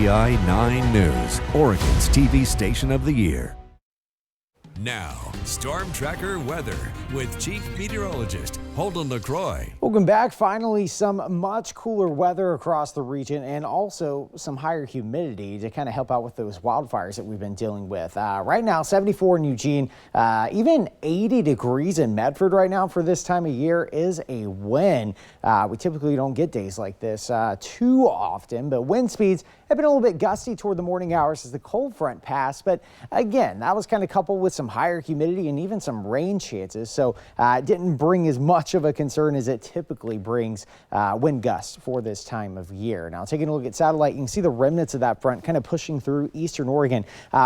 KCI 9 News, Oregon's TV station of the year. Now, Storm Tracker weather with Chief Meteorologist Holden LaCroix. Welcome back. Finally, some much cooler weather across the region and also some higher humidity to kind of help out with those wildfires that we've been dealing with. Right now, 74 in Eugene, even 80 degrees in Medford right now for this time of year is a win. We typically don't get days like this too often, but wind speeds have been a little bit gusty toward the morning hours as the cold front passed. But again, that was kind of coupled with some higher humidity and even some rain chances. So it didn't bring as much of a concern as it typically brings wind gusts for this time of year. Now, taking a look at satellite, you can see the remnants of that front kind of pushing through eastern Oregon.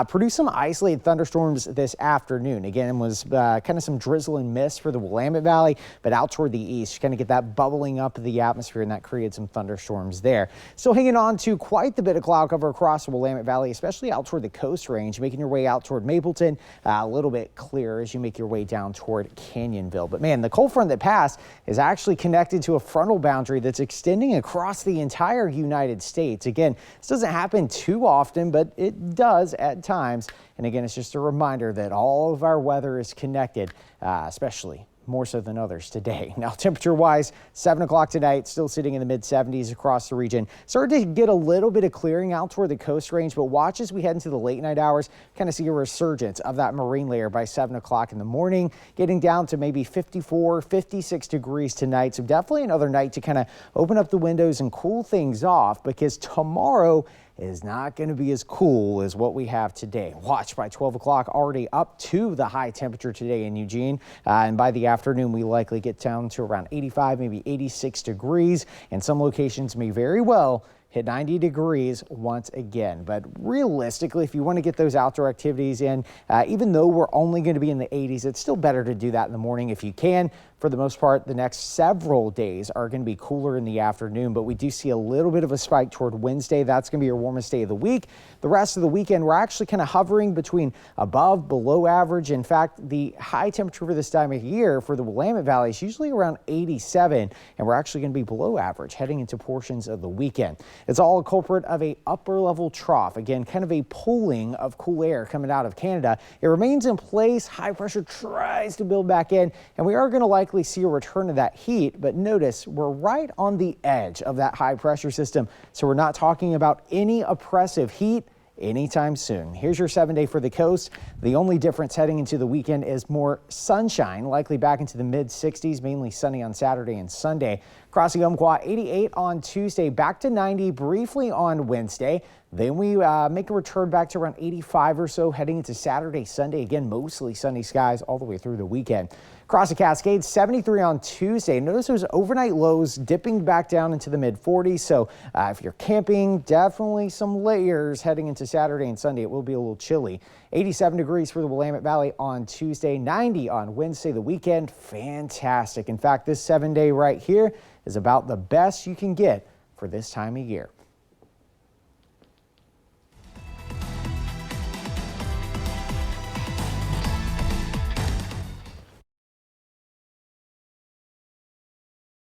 Produced some isolated thunderstorms this afternoon. Again, it was kind of some drizzle and mist for the Willamette Valley, but out toward the east, you kind of get that bubbling up of the atmosphere, and that created some thunderstorms there. Still hanging on to quite the bit of cloud cover across the Willamette Valley, especially out toward the Coast Range, making your way out toward Mapleton, a little bit clearer as you make your way down toward Canyonville. But man, the cold front that passed is actually connected to a frontal boundary that's extending across the entire United States. Again, this doesn't happen too often, but it does at times. And again, it's just a reminder that all of our weather is connected, especially more so than others today. Now, temperature wise, 7 o'clock tonight, still sitting in the mid 70s across the region. Starting to get a little bit of clearing out toward the Coast Range, but watch as we head into the late night hours, kind of see a resurgence of that marine layer by 7 o'clock in the morning, getting down to maybe 54, 56 degrees tonight. So definitely another night to kind of open up the windows and cool things off, because tomorrow is not going to be as cool as what we have today. Watch by 12 o'clock, already up to the high temperature today in Eugene. And by the afternoon, we likely get down to around 85, maybe 86 degrees. And some locations may very well hit 90 degrees once again. But realistically, if you want to get those outdoor activities in, even though we're only going to be in the 80s, it's still better to do that in the morning if you can. For the most part, the next several days are going to be cooler in the afternoon, but we do see a little bit of a spike toward Wednesday. That's going to be your warmest day of the week. The rest of the weekend, we're actually kind of hovering between above, below average. In fact, the high temperature for this time of year for the Willamette Valley is usually around 87, and we're actually going to be below average heading into portions of the weekend. It's all a culprit of a upper level trough. Again, kind of a pooling of cool air coming out of Canada. It remains in place. High pressure tries to build back in, and we are going to likely see a return of that heat, but notice we're right on the edge of that high pressure system, so we're not talking about any oppressive heat anytime soon. Here's your 7-day for the coast. The only difference heading into the weekend is more sunshine, likely back into the mid 60s, mainly sunny on Saturday and Sunday. Crossing Umpqua, 88 on Tuesday, back to 90 briefly on Wednesday. Then we make a return back to around 85 or so heading into Saturday, Sunday. Again, mostly sunny skies all the way through the weekend. Across the Cascades, 73 on Tuesday. Notice those overnight lows dipping back down into the mid 40s. So if you're camping, definitely some layers heading into Saturday and Sunday. It will be a little chilly. 87 degrees for the Willamette Valley on Tuesday, 90 on Wednesday. The weekend, fantastic. In fact, this 7-day right here is about the best you can get for this time of year.